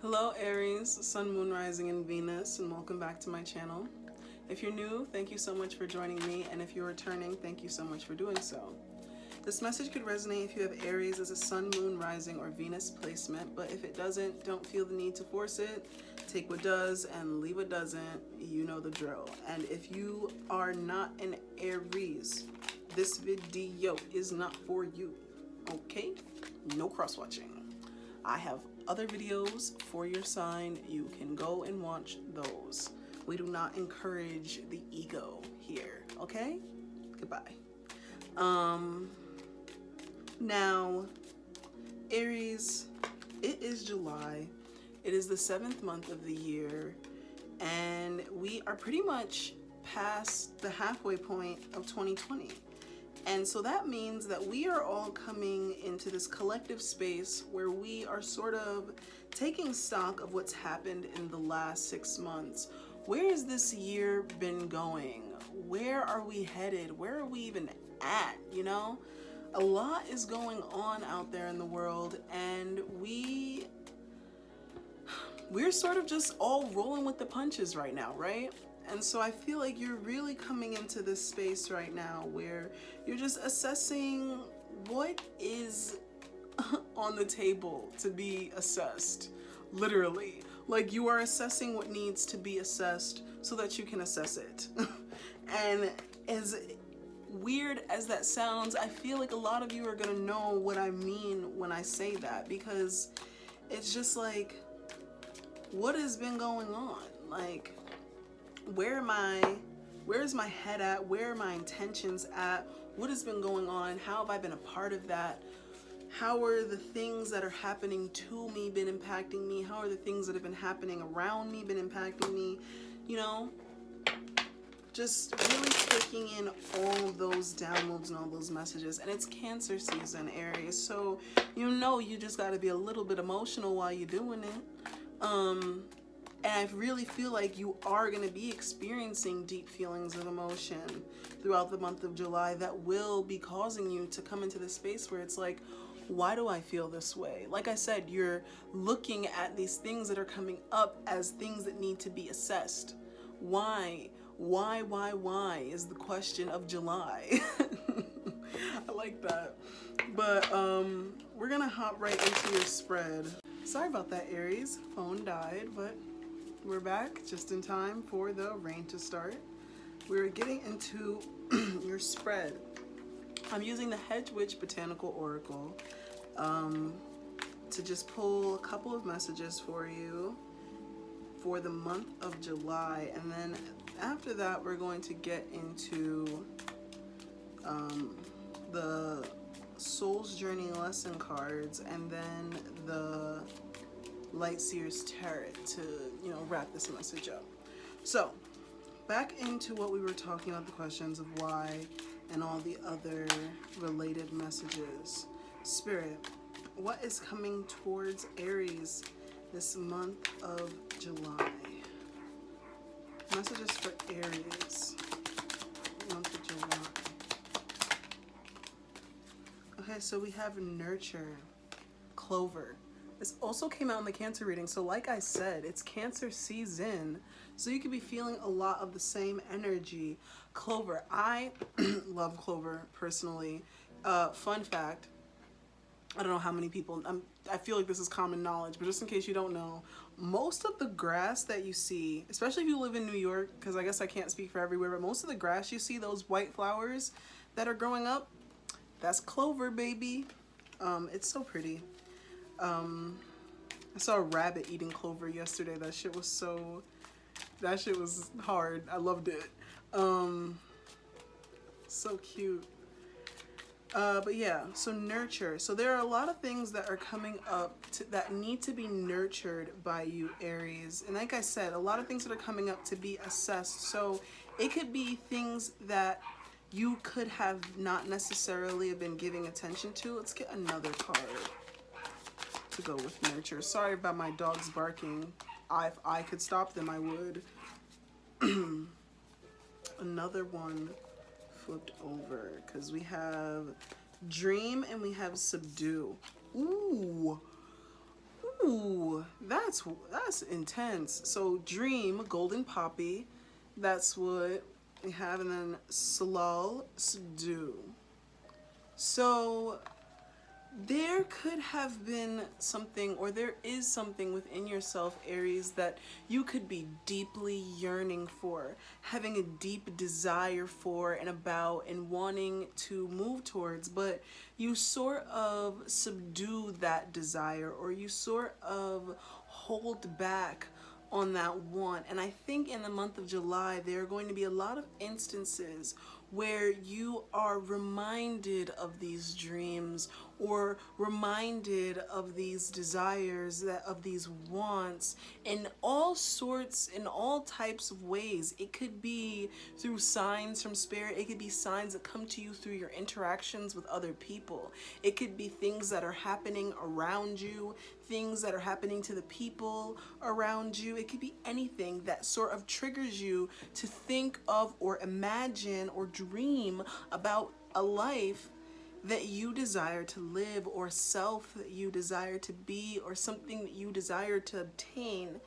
Hello Aries, Sun, Moon, Rising, and Venus, and welcome back to my channel. If you're new, thank you so much for joining me, and if you're returning, thank you so much for doing so. This message could resonate if you have Aries as a Sun, Moon, Rising, or Venus placement, but if it doesn't, don't feel the need to force it. Take what does and leave what doesn't. You know the drill. And if you are not an Aries, this video is not for you, okay? No cross-watching. I have other videos for your sign. You can go and watch those. We do not encourage the ego here, okay? Goodbye. Now, Aries, it is July. It is the 7th month of the year, and we are pretty much past the halfway point of 2020. And so that means that we are all coming into this collective space where we are sort of taking stock of what's happened in the last 6 months. Where has this year been going? Where are we headed? Where are we even at, you know? A lot is going on out there in the world, and we're sort of just all rolling with the punches right now, right? And so I feel like you're really coming into this space right now where you're just assessing what is on the table to be assessed, literally. Like, you are assessing what needs to be assessed so that you can assess it. And as weird as that sounds, I feel like a lot of you are gonna know what I mean when I say that, because it's just like, what has been going on? Like, where is my head at? Where are my intentions at? What has been going on? How have I been a part of that? How are the things that are happening to me been impacting me? How are the things that have been happening around me been impacting me? You know, just really taking in all of those downloads and all those messages. And it's Cancer season, Aries, so you know you just got to be a little bit emotional while you're doing it. And I really feel like you are going to be experiencing deep feelings of emotion throughout the month of July that will be causing you to come into this space where it's like, why do I feel this way? Like I said, you're looking at these things that are coming up as things that need to be assessed. Why? Why is the question of July. I like that. But we're going to hop right into your spread. Sorry about that, Aries. Phone died, but we're back just in time for the rain to start. We're getting into your spread. I'm using the Hedge Witch Botanical Oracle to just pull a couple of messages for you for the month of July. And then after that, we're going to get into the Soul's Journey lesson cards, and then the Light Seer's Tarot to, you know, wrap this message up. So, back into what we were talking about, the questions of why and all the other related messages. Spirit, what is coming towards Aries this month of July? Messages for Aries, month of July. Okay, so we have Nurture, Clover. This also came out in the Cancer reading. So like I said, it's Cancer season. So you could be feeling a lot of the same energy. Clover. I love clover personally. Fun fact. I don't know how many people, I feel like this is common knowledge, but just in case you don't know, most of the grass that you see, especially if you live in New York, because I guess I can't speak for everywhere, but most of the grass you see, those white flowers that are growing up, that's clover, baby. It's so pretty. I saw a rabbit eating clover yesterday. That shit was hard. I loved it. So cute. But yeah, so nurture. So there are a lot of things that are coming up that need to be nurtured by you, Aries. And like I said, a lot of things that are coming up to be assessed. So it could be things that you could have not necessarily have been giving attention to. Let's get another card to go with nurture. Sorry about my dogs barking. If I could stop them, I would. Another one flipped over because we have dream and we have subdue. Ooh, that that's intense. So dream, golden poppy, that's what we have, and then salal, subdue. So there could have been something, or there is something within yourself, Aries, that you could be deeply yearning for, having a deep desire for and about and wanting to move towards, but you sort of subdue that desire, or you sort of hold back on that want. And I think in the month of July, there are going to be a lot of instances where you are reminded of these dreams, or reminded of these desires, that of these wants, in all sorts, in all types of ways. It could be through signs from spirit. It could be signs that come to you through your interactions with other people. It could be things that are happening around you, things that are happening to the people around you. It could be anything that sort of triggers you to think of or imagine or dream about a life that you desire to live, or self that you desire to be, or something that you desire to obtain.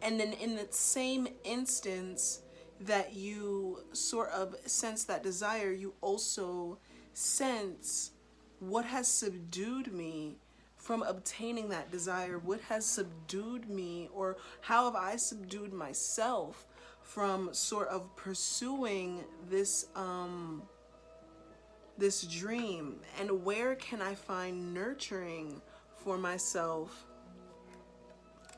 And then in the same instance that you sort of sense that desire, you also sense, what has subdued me from obtaining that desire? What has subdued me, or how have I subdued myself from sort of pursuing this this dream? And where can I find nurturing for myself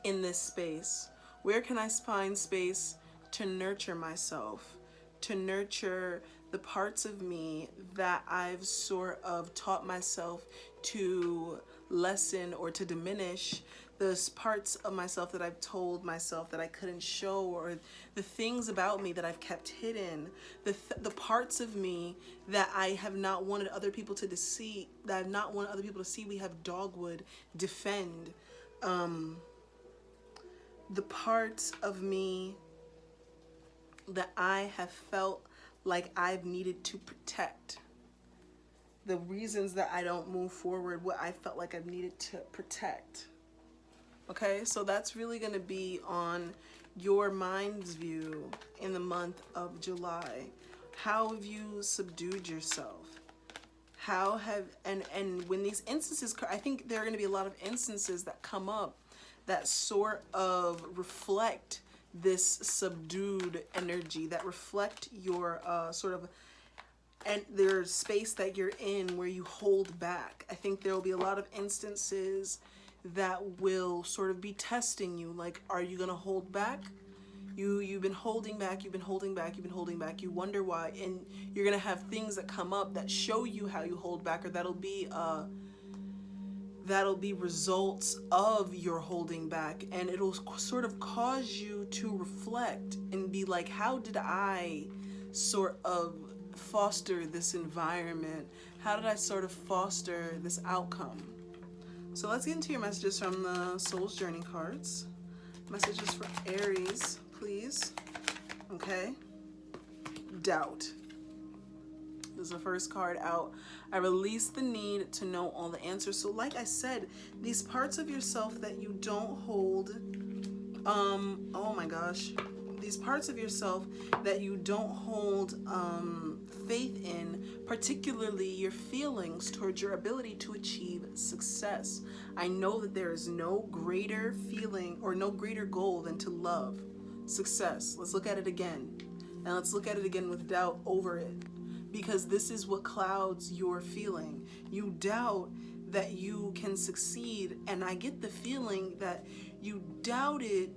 in this space? Where can I find space to nurture myself, to nurture the parts of me that I've sort of taught myself to lessen or to diminish, those parts of myself that I've told myself that I couldn't show, or the things about me that I've kept hidden, the parts of me that I have not wanted other people to see, that I've not wanted other people to see. We have dogwood, defend, the parts of me that I have felt like I've needed to protect, the reasons that I don't move forward, what I felt like I've needed to protect. Okay, so that's really going to be on your mind's view in the month of July. How have you subdued yourself? How have, and when these instances, I think there are going to be a lot of instances that come up that sort of reflect this subdued energy, that reflect your sort of, and there's space that you're in where you hold back. I think there will be a lot of instances that will sort of be testing you. Like, are you gonna hold back? You've been holding back, you've been holding back, you've been holding back. You wonder why, and you're gonna have things that come up that show you how you hold back, or that'll be results of your holding back, and it'll sort of cause you to reflect and be like, how did I sort of foster this environment? How did I sort of foster this outcome? So let's get into your messages from the Soul's Journey cards. Messages for Aries, please. Okay. Doubt. This is the first card out. I release the need to know all the answers. So like I said, these parts of yourself that you don't hold, oh my gosh, these parts of yourself that you don't hold faith in, particularly your feelings towards your ability to achieve success. I know that there is no greater feeling or no greater goal than to love success. Let's look at it again. And let's look at it again with doubt over it, because this is what clouds your feeling. You doubt that you can succeed, and I get the feeling that you doubt it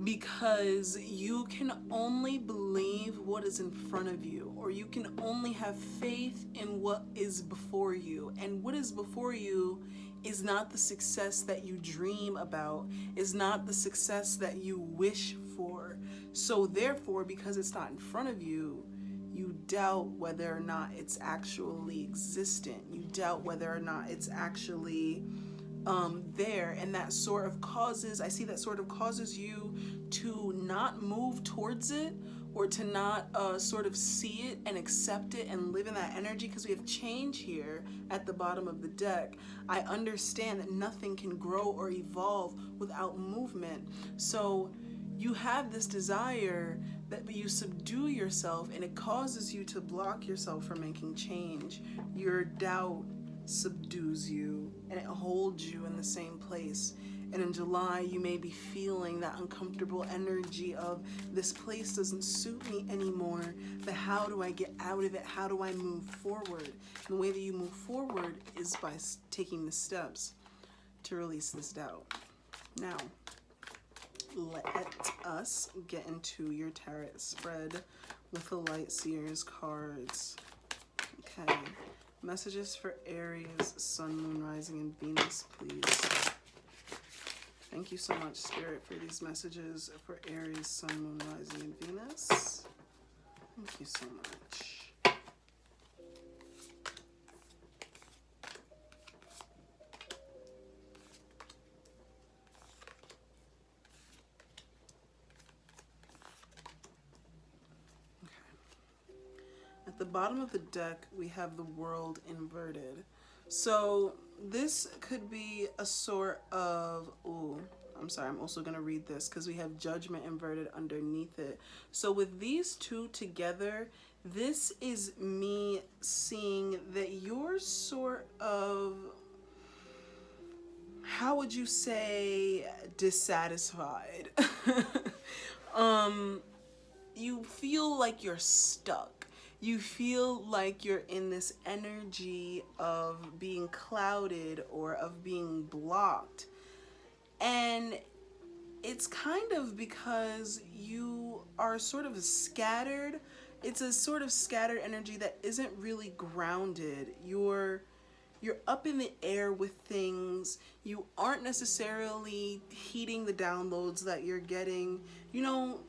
because you can only believe what is in front of you, or you can only have faith in what is before you. And what is before you is not the success that you dream about, is not the success that you wish for. So therefore, because it's not in front of you, you doubt whether or not it's actually existent. You doubt whether or not it's actually there. And that sort of causes, I see that sort of causes you to not move towards it or to not sort of see it and accept it and live in that energy, because we have change here at the bottom of the deck. I understand that nothing can grow or evolve without movement. So you have this desire that you subdue yourself, and it causes you to block yourself from making change. Your doubt subdues you and it holds you in the same place. And in July, you may be feeling that uncomfortable energy of, this place doesn't suit me anymore, but how do I get out of it? How do I move forward? And the way that you move forward is by taking the steps to release this doubt. Now, let us get into your tarot spread with the Light Seers cards. Okay. Messages for Aries, Sun, Moon, Rising, and Venus, please. Thank you so much, Spirit, for these messages for Aries, Sun, Moon, Rising, and Venus. Thank you so much. At the bottom of the deck, we have the World inverted. So this could be a sort of, I'm sorry, I'm also going to read this because we have Judgment inverted underneath it. So with these two together, this is me seeing that you're sort of, how would you say, dissatisfied. You feel like you're stuck. You feel like you're in this energy of being clouded or of being blocked. And it's kind of because you are sort of scattered. It's a sort of scattered energy that isn't really grounded. You're up in the air with things. You aren't necessarily heeding the downloads that you're getting. You know,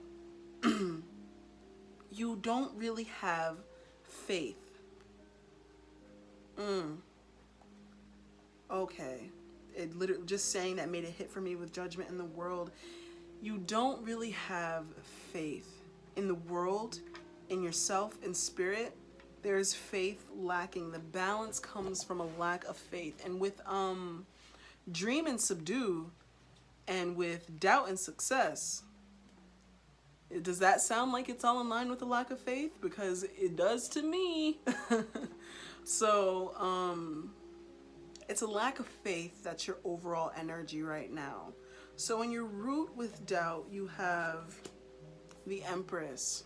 you don't really have faith. Okay. It literally, just saying that made it hit for me with Judgment in the World. You don't really have faith in the world, in yourself, in spirit. There's faith lacking. The balance comes from a lack of faith. And with dream and subdue, and with doubt and success, does that sound like it's all in line with the lack of faith? Because it does to me. So, it's a lack of faith that's your overall energy right now. So in your root with doubt, you have the Empress.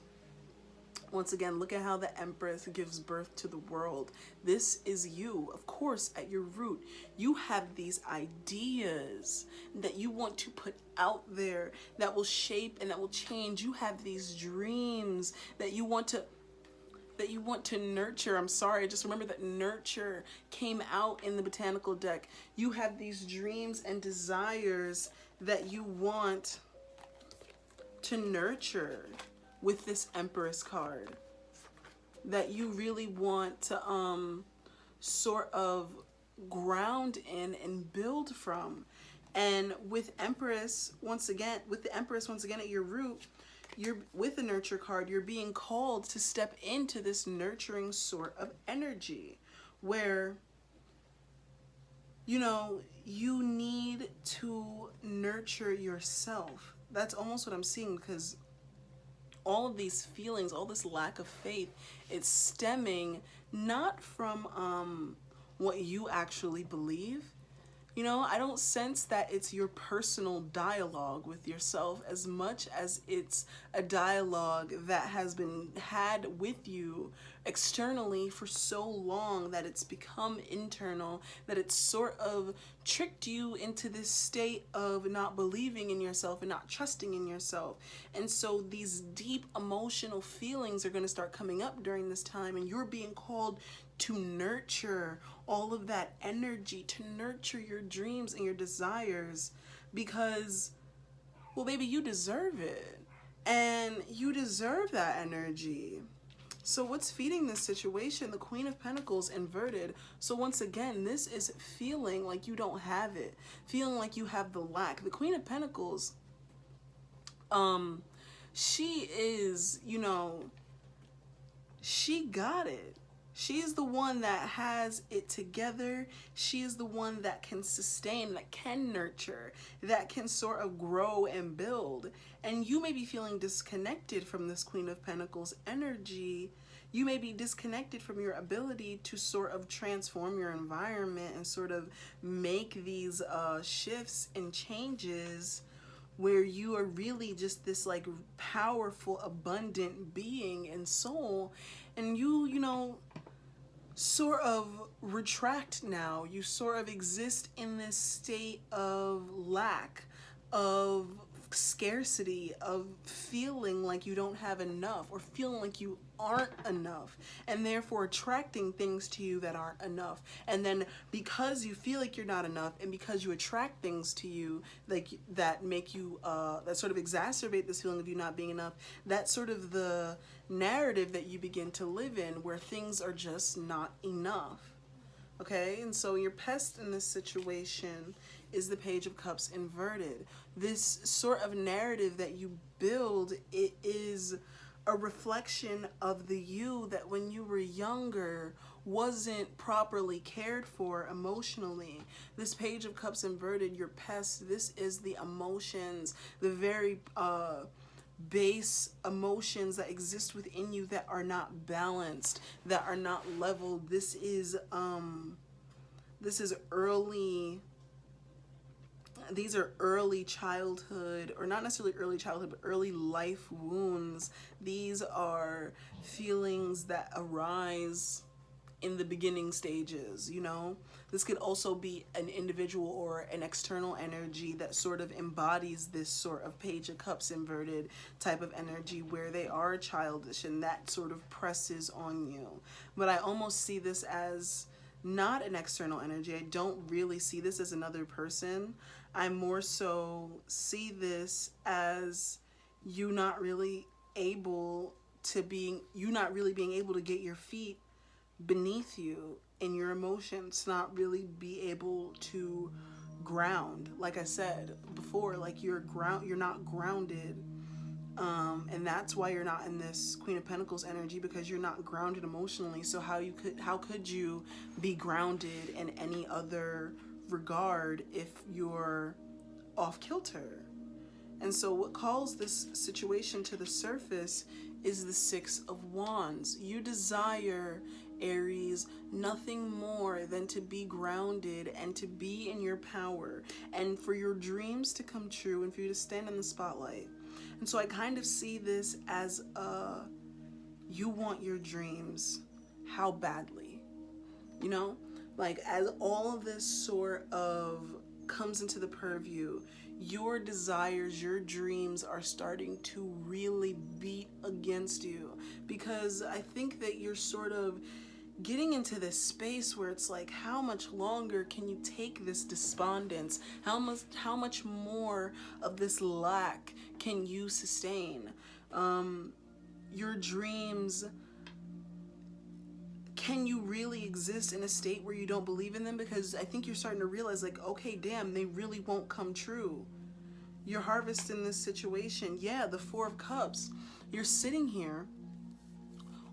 Once again, look at how the Empress gives birth to the world. This is you. Of course, at your root, you have these ideas that you want to put out there that will shape and that will change. You have these dreams that you want to nurture. I'm sorry, just remember that nurture came out in the botanical deck. You have these dreams and desires that you want to nurture with this Empress card, that you really want to sort of ground in and build from. And with Empress, once again, at your root, you're with the nurture card, you're being called to step into this nurturing sort of energy where, you know, you need to nurture yourself. That's almost what I'm seeing, because all of these feelings, all this lack of faith, it's stemming not from what you actually believe. You know, I don't sense that it's your personal dialogue with yourself as much as it's a dialogue that has been had with you externally for so long that it's become internal, that it's sort of tricked you into this state of not believing in yourself and not trusting in yourself. And so these deep emotional feelings are going to start coming up during this time, and you're being called to nurture all of that energy, to nurture your dreams and your desires, because, well, baby, you deserve it. And you deserve that energy. So what's feeding this situation? The Queen of Pentacles inverted. So once again, this is feeling like you don't have it, feeling like you have the lack. The Queen of Pentacles, she is, you know, she got it. She is the one that has it together. She is the one that can sustain, that can nurture, that can sort of grow and build. And you may be feeling disconnected from this Queen of Pentacles energy. You may be disconnected from your ability to sort of transform your environment and sort of make these shifts and changes where you are really just this like powerful, abundant being and soul. And you know, sort of retract now. You sort of exist in this state of lack, of scarcity, of feeling like you don't have enough or feeling like you aren't enough, and therefore attracting things to you that aren't enough. And then because you feel like you're not enough, and because you attract things to you like that make you that sort of exacerbate this feeling of you not being enough, that's sort of the narrative that you begin to live in, where things are just not enough. Okay, and so your pest in this situation is the Page of Cups inverted. This sort of narrative that you build, it is a reflection of the you that when you were younger wasn't properly cared for emotionally. This Page of Cups inverted, your pest, this is the emotions, the very base emotions that exist within you that are not balanced, that are not leveled. This is early, these are early childhood, or not necessarily early childhood, but early life wounds. These are feelings that arise in the beginning stages, you know? This could also be an individual or an external energy that sort of embodies this sort of Page of Cups inverted type of energy where they are childish and that sort of presses on you. But I almost see this as not an external energy. I don't really see this as another person. I more so see this as you not really able to you not really being able to get your feet beneath you in your emotions, not really be able to ground. Like I said before, like you're not grounded. And that's why you're not in this Queen of Pentacles energy, because you're not grounded emotionally. So how could you be grounded in any other regard if you're off kilter? And so what calls this situation to the surface is the Six of Wands. You desire, Aries, nothing more than to be grounded and to be in your power, and for your dreams to come true, and for you to stand in the spotlight. And so I kind of see this as you want your dreams. How badly? You know? Like, as all of this sort of comes into the purview, your desires, your dreams are starting to really beat against you, because I think that you're sort of getting into this space where it's like, how much longer can you take this despondence? How much more of this lack can you sustain? Your dreams, can you really exist in a state where you don't believe in them? Because I think you're starting to realize, like, okay, damn, they really won't come true. Your harvest in this situation, yeah, the Four of Cups. You're sitting here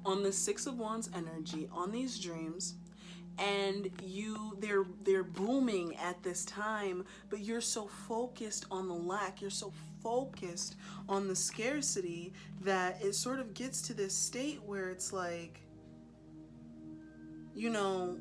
on the Six of Wands energy, on these dreams, and they're booming at this time, but you're so focused on the lack, you're so focused on the scarcity, that it sort of gets to this state where it's like, you know,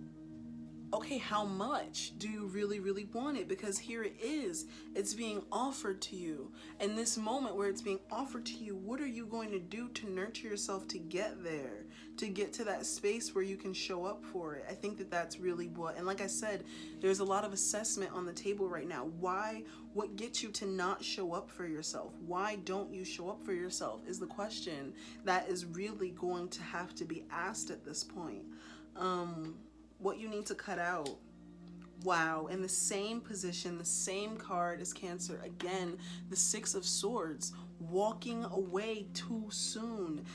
okay, how much do you really, really want it? Because here it is, it's being offered to you. And this moment where it's being offered to you, what are you going to do to nurture yourself to get there, to get to that space where you can show up for it? I think that that's really what, and like I said, there's a lot of assessment on the table right now. What gets you to not show up for yourself? Why don't you show up for yourself is the question that is really going to have to be asked at this point. What you need to cut out. Wow, in the same position, the same card as Cancer. Again, the Six of Swords. Walking away too soon.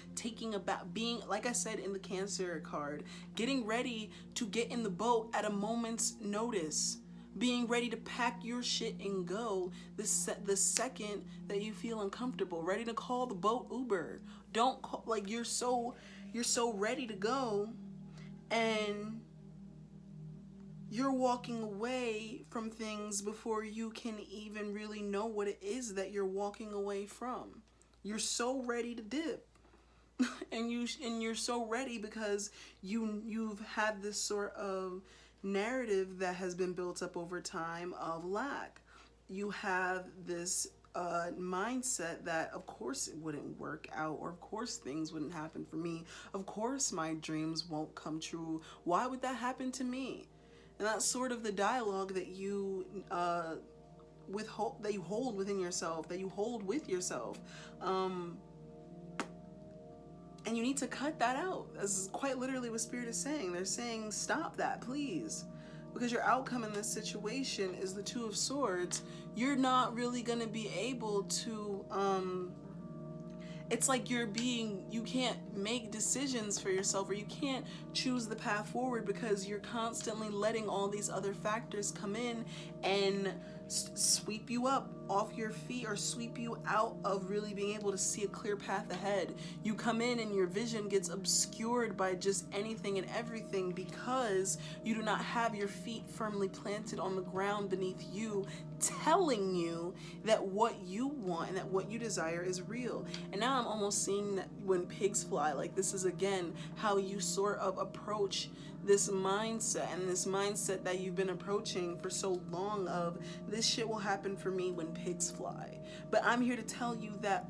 Being, like I said in the Cancer card, getting ready to get in the boat at a moment's notice. being ready to pack your shit and go the second that you feel uncomfortable, ready to call the boat Uber. Don't call, like, you're so ready to go, and you're walking away from things before you can even really know what it is that you're walking away from. You're so ready to dip. and you're so ready because you've had this sort of narrative that has been built up over time of lack. You have this mindset that of course it wouldn't work out, or of course things wouldn't happen for me, of course my dreams won't come true, why would that happen to me? And that's sort of the dialogue that you that you hold within yourself, that you hold with yourself. And you need to cut that out. That's quite literally what Spirit is saying. They're saying, stop that, please. Because your outcome in this situation is the Two of Swords. You're not really going to be able to, it's like you can't make decisions for yourself, or you can't choose the path forward because you're constantly letting all these other factors come in and sweep you up off your feet, or sweep you out of really being able to see a clear path ahead. You come in and your vision gets obscured by just anything and everything because you do not have your feet firmly planted on the ground beneath you, telling you that what you want and that what you desire is real. And now I'm almost seeing that when pigs fly, like this is again how you sort of approach this mindset, and this mindset that you've been approaching for so long of this shit will happen for me when pigs fly. But I'm here to tell you that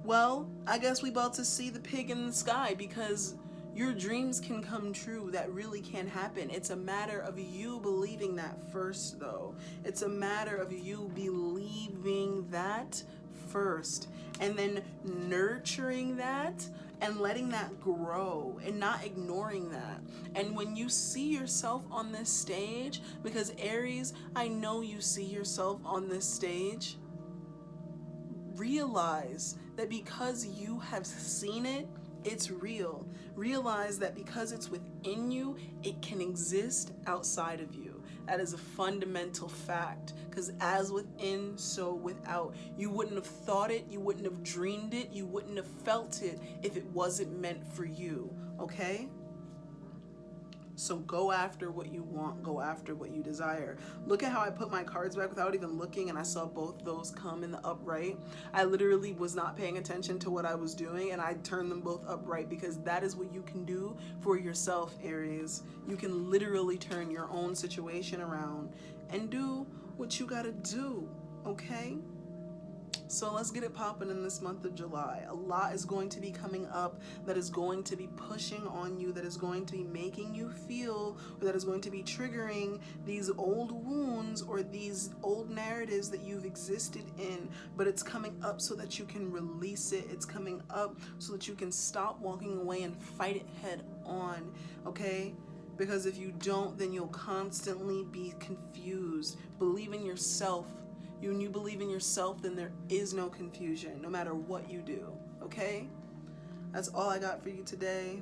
well, I guess we about to see the pig in the sky, because your dreams can come true. That really can happen. It's a matter of you believing that first, though. It's a matter of you believing that first, and then nurturing that and letting that grow and not ignoring that. And when you see yourself on this stage, because Aries, I know you see yourself on this stage, realize that because you have seen it, it's real. Realize that because it's within you, it can exist outside of you. That is a fundamental fact, because as within, so without. You wouldn't have thought it, you wouldn't have dreamed it, you wouldn't have felt it if it wasn't meant for you, okay? So go after what you want, go after what you desire. Look at how I put my cards back without even looking, and I saw both those come in the upright. I literally was not paying attention to what I was doing, and I turned them both upright, because that is what you can do for yourself, Aries. You can literally turn your own situation around and do what you gotta do, okay? So let's get it popping in this month of July. A lot is going to be coming up that is going to be pushing on you, that is going to be making you feel, or that is going to be triggering these old wounds or these old narratives that you've existed in. But it's coming up so that you can release it. It's coming up so that you can stop walking away and fight it head on, okay? Because if you don't, then you'll constantly be confused. Believe in yourself. When you believe in yourself, then there is no confusion, no matter what you do, okay? That's all I got for you today.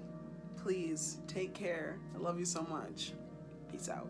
Please take care. I love you so much. Peace out.